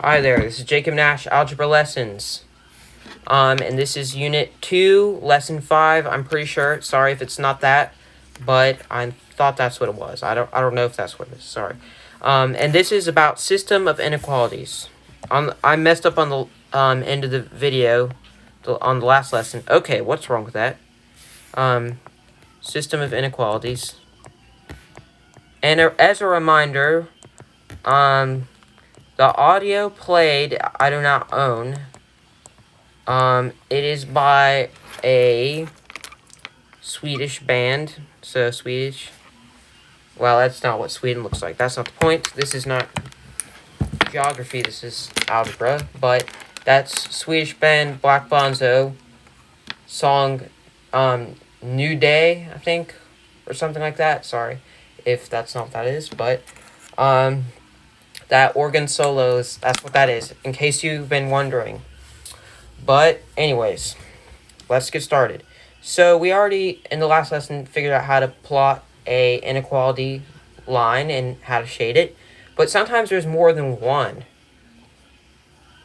Hi there, this is Jacob Nash, Algebra Lessons. And this is Unit 2, Lesson 5, I'm pretty sure. Sorry if it's not that, but I thought that's what it was. I don't know if that's what it is, sorry. And this is about system of inequalities. I messed up on the end of the video, on the last lesson. Okay, what's wrong with that? System of inequalities. And as a reminder, the audio played, I do not own. It is by a Swedish band. So, Swedish. Well, that's not what Sweden looks like. That's not the point. This is not geography. This is algebra. But that's Swedish band Black Bonzo. Song, New Day, I think. Or something like that. Sorry if that's not what that is. But, that organ solos, that's what that is. In case you've been wondering. But, anyways, let's get started. So, we already, in the last lesson, figured out how to plot a inequality line and how to shade it. But sometimes there's more than one.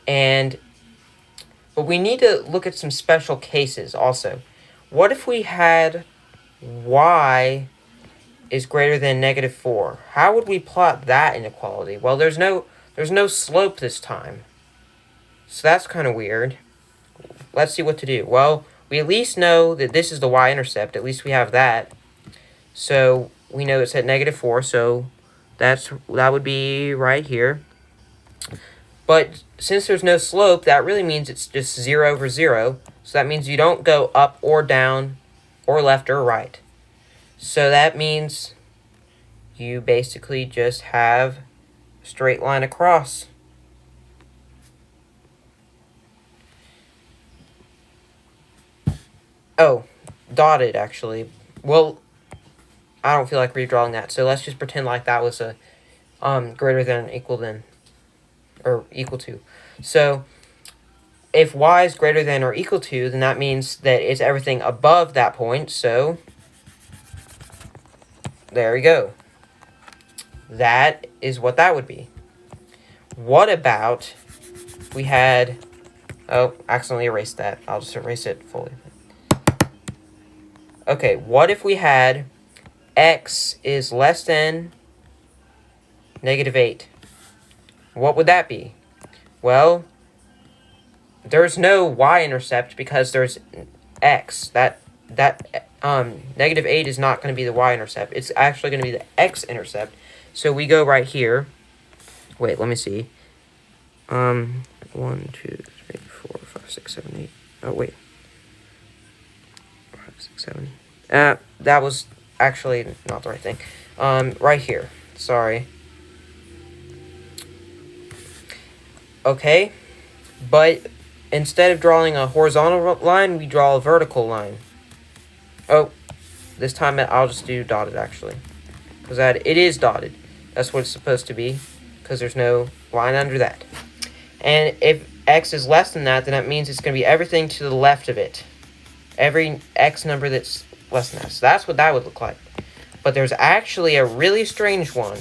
But we need to look at some special cases also. What if we had y is greater than negative 4? How would we plot that inequality? Well, there's no slope this time. So that's kind of weird. Let's see what to do. Well, we at least know that this is the y-intercept. At least we have that. So we know it's at negative 4. So that would be right here. But since there's no slope, that really means it's just 0 over 0. So that means you don't go up or down or left or right. So that means you basically just have a straight line across. Oh, dotted, actually. Well, I don't feel like redrawing that, so let's just pretend like that was a greater than, equal than, or equal to. So, if y is greater than or equal to, then that means that it's everything above that point, so there we go. That is what that would be. What about we had... Oh, accidentally erased that. I'll just erase it fully. Okay, what if we had x is less than negative 8? What would that be? Well, there's no y-intercept because there's x. Negative 8 is not going to be the y-intercept. It's actually going to be the x-intercept. So we go right here. Wait, let me see. 1, 2, 3, 4, 5, 6, 7, 8. Oh, wait. 5, 6, 7. That was actually not the right thing. Right here. Sorry. Okay. But instead of drawing a horizontal line, we draw a vertical line. Oh, this time I'll just do dotted, actually. Because it is dotted. That's what it's supposed to be. Because there's no line under that. And if x is less than that, then that means it's going to be everything to the left of it. Every x number that's less than that. So that's what that would look like. But there's actually a really strange one.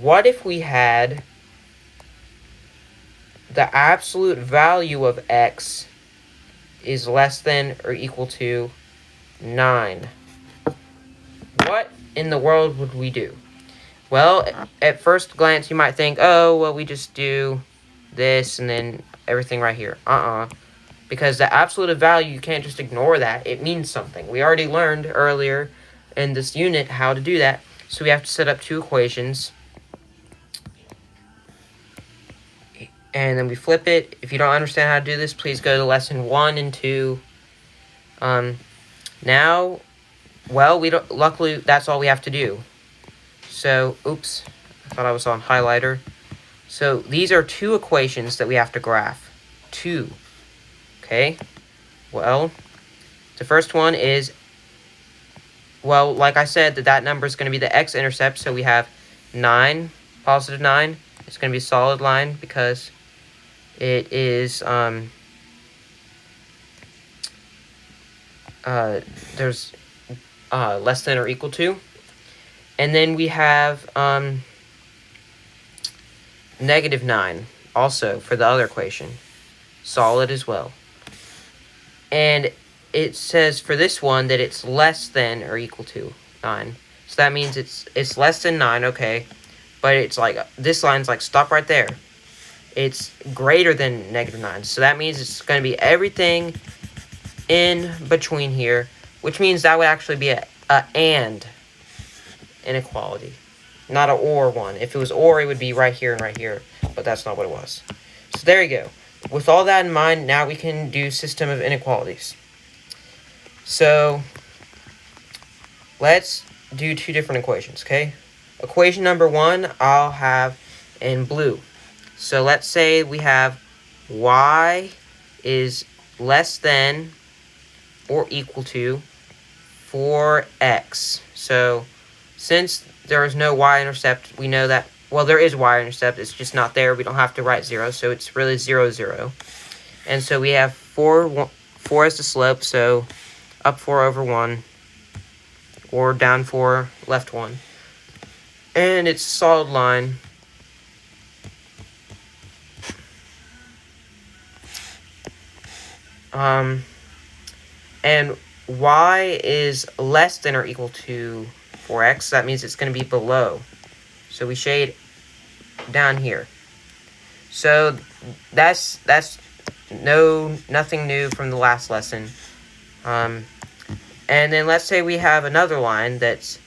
What if we had the absolute value of x is less than or equal to 9? What in the world would we do? Well, at first glance, you might think, oh, well, we just do this and then everything right here. Because the absolute value, you can't just ignore that. It means something. We already learned earlier in this unit how to do that. So we have to set up two equations. And then we flip it. If you don't understand how to do this, please go to lesson 1 and 2. Now, well, luckily, that's all we have to do. So, oops, I thought I was on highlighter. So, these are two equations that we have to graph. 2. Okay? Well, the first one is, well, like I said, that number is going to be the x-intercept. So, we have 9, positive 9. It's going to be a solid line because it is, there's less than or equal to. And then we have negative 9 also for the other equation. Solid as well. And it says for this one that it's less than or equal to 9. So that means it's less than 9, okay. But it's like, this line's like, stop right there. It's greater than negative 9. So that means it's going to be everything in between here, which means that would actually be a and inequality, not a or one. If it was or, it would be right here and right here, but that's not what it was. So there you go. With all that in mind, now we can do system of inequalities. So let's do two different equations, okay? Equation number 1, I'll have in blue. So let's say we have y is less than or equal to 4x. So since there is no y-intercept, we know that, well, there is y-intercept, it's just not there. We don't have to write 0, so it's really 0, 0. And so we have 4 as the slope, so up 4 over 1, or down 4, left 1. And it's a solid line. And y is less than or equal to 4x. That means it's going to be below. So we shade down here. So that's nothing new from the last lesson. And then let's say we have another line that's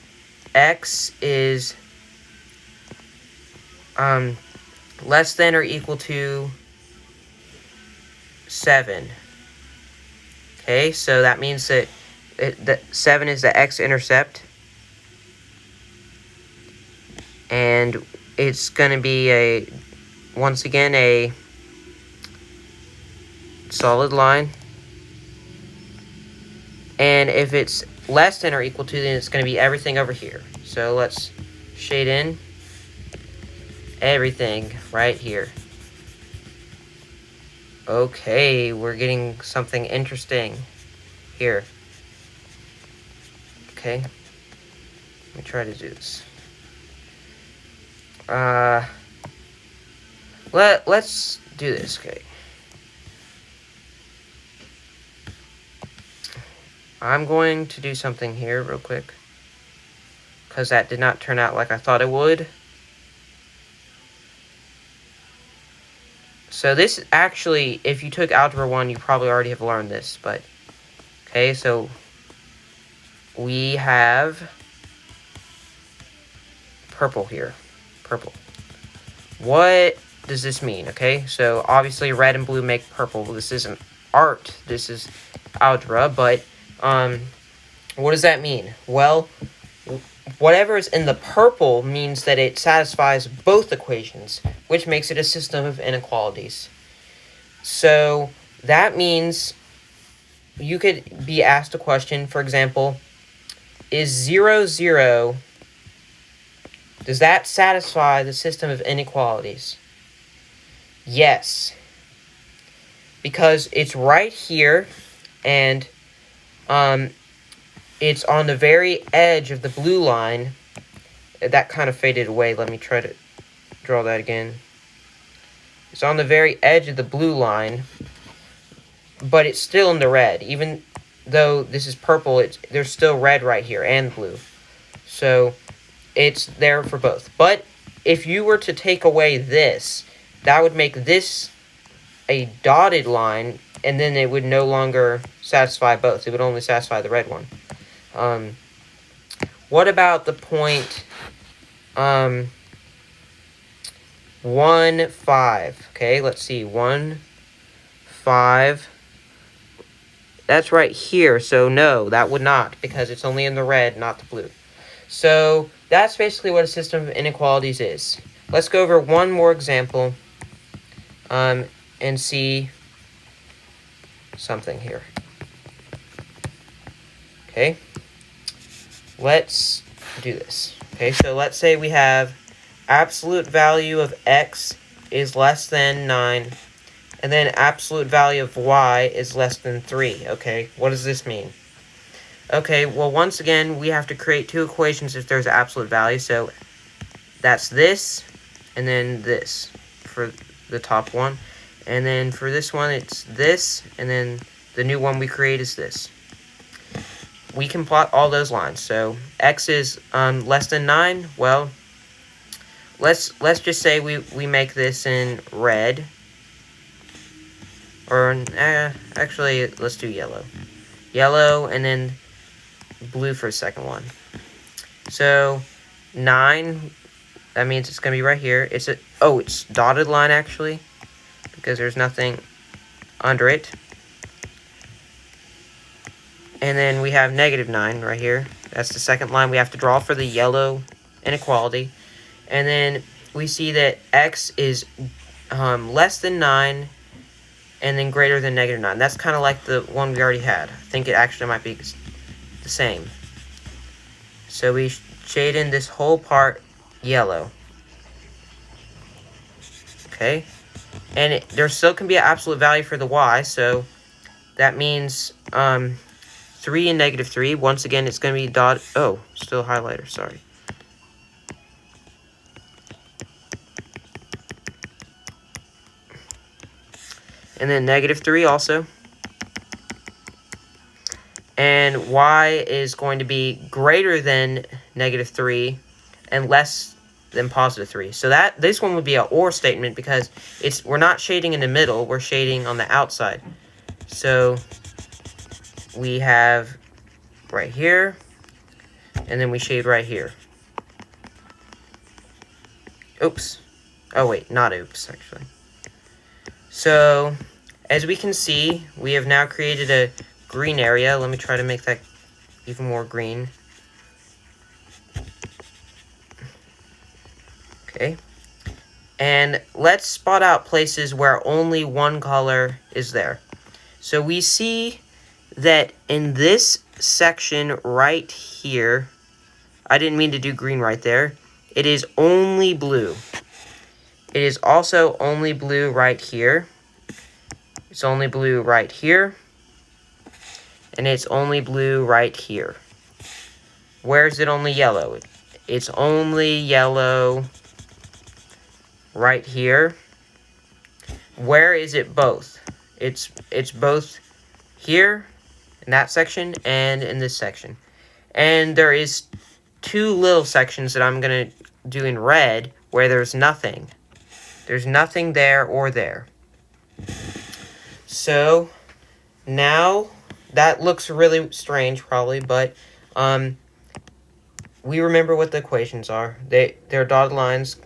x is less than or equal to 7. Okay, so that means that that 7 is the x-intercept. And it's going to be once again, a solid line. And if it's less than or equal to, then it's going to be everything over here. So let's shade in everything right here. Okay, we're getting something interesting here. Okay, let me try to do this. Let's do this, okay. I'm going to do something here real quick, because that did not turn out like I thought it would. So this actually, if you took Algebra 1, you probably already have learned this, but, okay, so we have purple here. Purple. What does this mean? Okay, so obviously red and blue make purple. This isn't art, this is algebra, but what does that mean? Well, whatever is in the purple means that it satisfies both equations, which makes it a system of inequalities. So that means you could be asked a question, for example, is 0, 0, does that satisfy the system of inequalities? Yes. Because it's right here, and it's on the very edge of the blue line. That kind of faded away. Let me try to draw that again. It's on the very edge of the blue line, but it's still in the red. Even though this is purple, there's still red right here, and blue. So it's there for both. But if you were to take away this, that would make this a dotted line, and then it would no longer satisfy both. It would only satisfy the red one. What about the point 1, 5? Okay, let's see. 1, 5. That's right here, so no, that would not, because it's only in the red, not the blue. So that's basically what a system of inequalities is. Let's go over one more example and see something here. Okay, let's do this. Okay, so let's say we have absolute value of x is less than 9, and then absolute value of y is less than 3. Okay, what does this mean? Okay, well, once again, we have to create two equations if there's an absolute value. So that's this, and then this. for the top one. And then for this one, it's this. And then the new one we create is this. We can plot all those lines. So x is less than 9. Well, let's just say we make this in red. Or, actually, let's do yellow. Yellow, and then blue for the second one. So 9, that means it's going to be right here. It's dotted line, actually, because there's nothing under it. And then we have -9 right here. That's the second line we have to draw for the yellow inequality. And then we see that x is less than 9 and then greater than -9. That's kind of like the one we already had. I think it actually might be the same. So we shade in this whole part yellow. Okay. And there still can be an absolute value for the y, so that means 3 and -3. Once again, it's going to be dot. Oh, still highlighter, sorry. And then -3 also. And y is going to be greater than -3 and less than +3. So that this one would be an or statement because we're not shading in the middle, we're shading on the outside. So we have right here, and then we shade right here. Oops. Oh wait, not oops, actually. So as we can see, we have now created a green area. Let me try to make that even more green. Okay. And let's spot out places where only one color is there. So we see that in this section right here, I didn't mean to do green right there, it is only blue. It is also only blue right here. It's only blue right here. And it's only blue right here. Where is it only yellow? It's only yellow right here. Where is it both? It's both here in that section and in this section. And there is 2 little sections that I'm going to do in red where there's nothing. There's nothing there or there. So now that looks really strange probably, but we remember what the equations are. They're dotted lines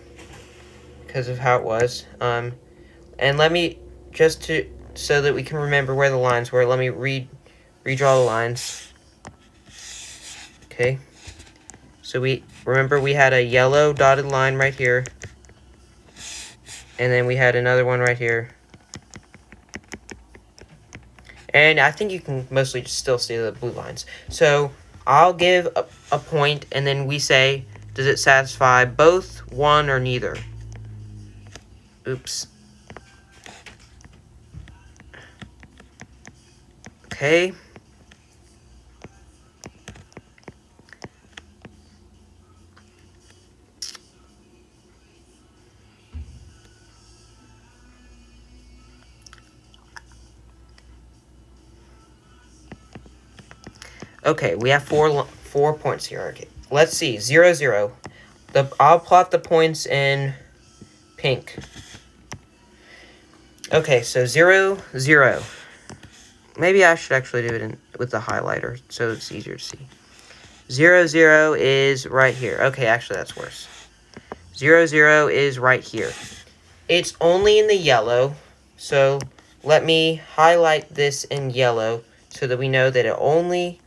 because of how it was. And let me, so that we can remember where the lines were, let me redraw the lines. Okay. So remember we had a yellow dotted line right here. And then we had another one right here. And I think you can mostly still see the blue lines. So I'll give a point, and then we say, does it satisfy both, one, or neither? Oops. Okay. Okay, we have four points here. Okay, let's see. 0, 0. I'll plot the points in pink. Okay, so 0, 0. Maybe I should actually do it with the highlighter so it's easier to see. 0, 0 is right here. Okay, actually that's worse. 0, 0 is right here. It's only in the yellow, so let me highlight this in yellow so that we know that it only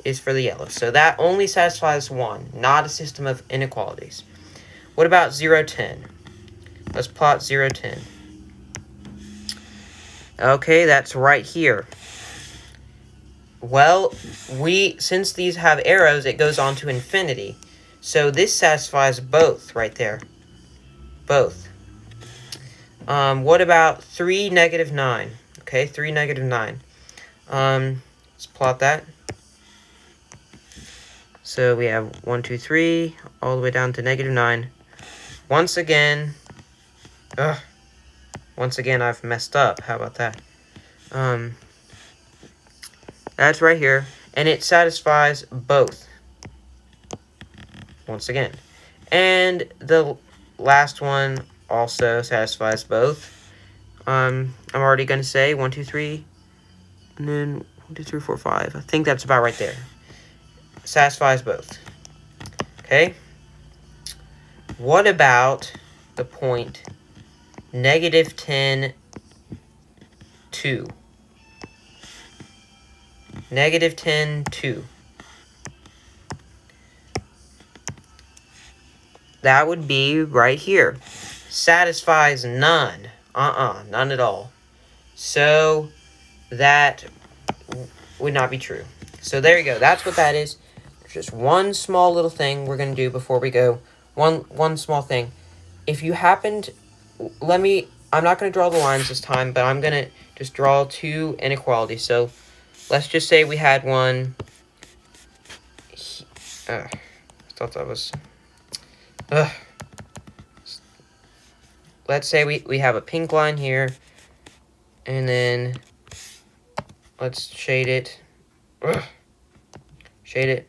is for the yellow. So that only satisfies 1, not a system of inequalities. What about 0, 10? Let's plot 0, 10. Okay, that's right here. Well, since these have arrows, it goes on to infinity. So this satisfies both right there. Both. What about 3, -9? Okay, 3, -9. Let's plot that. So we have 1, 2, 3, all the way down to -9. Once again, Once again, I've messed up. How about that? That's right here. And it satisfies both. Once again. And the last one also satisfies both. I'm already going to say 1, 2, 3. And then 1, 2, 3, 4, 5. I think that's about right there. Satisfies both. Okay? What about the point -10, 2? -10, 2. That would be right here. Satisfies none. None at all. So that would not be true. So there you go. That's what that is. Just one small little thing we're going to do before we go. One small thing. If you happened, I'm not going to draw the lines this time, but I'm going to just draw two inequalities. So let's just say we had one. I thought that was. Let's say we have a pink line here, and then let's shade it. Shade it.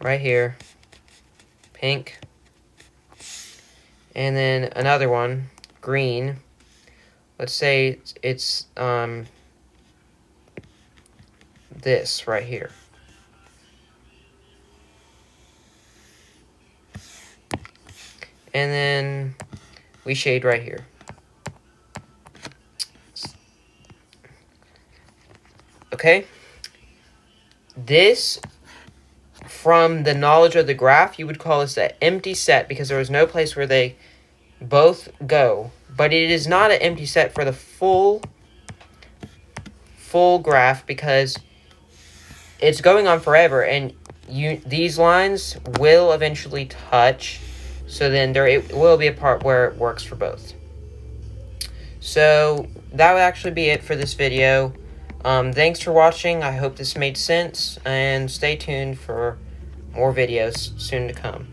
Right here. Pink. And then another one, green. Let's say it's this right here. And then we shade right here. Okay? This, from the knowledge of the graph, you would call this an empty set because there was no place where they both go. But it is not an empty set for the full graph because it's going on forever, and these lines will eventually touch. So then it will be a part where it works for both. So that would actually be it for this video. Thanks for watching. I hope this made sense, and stay tuned for more videos soon to come.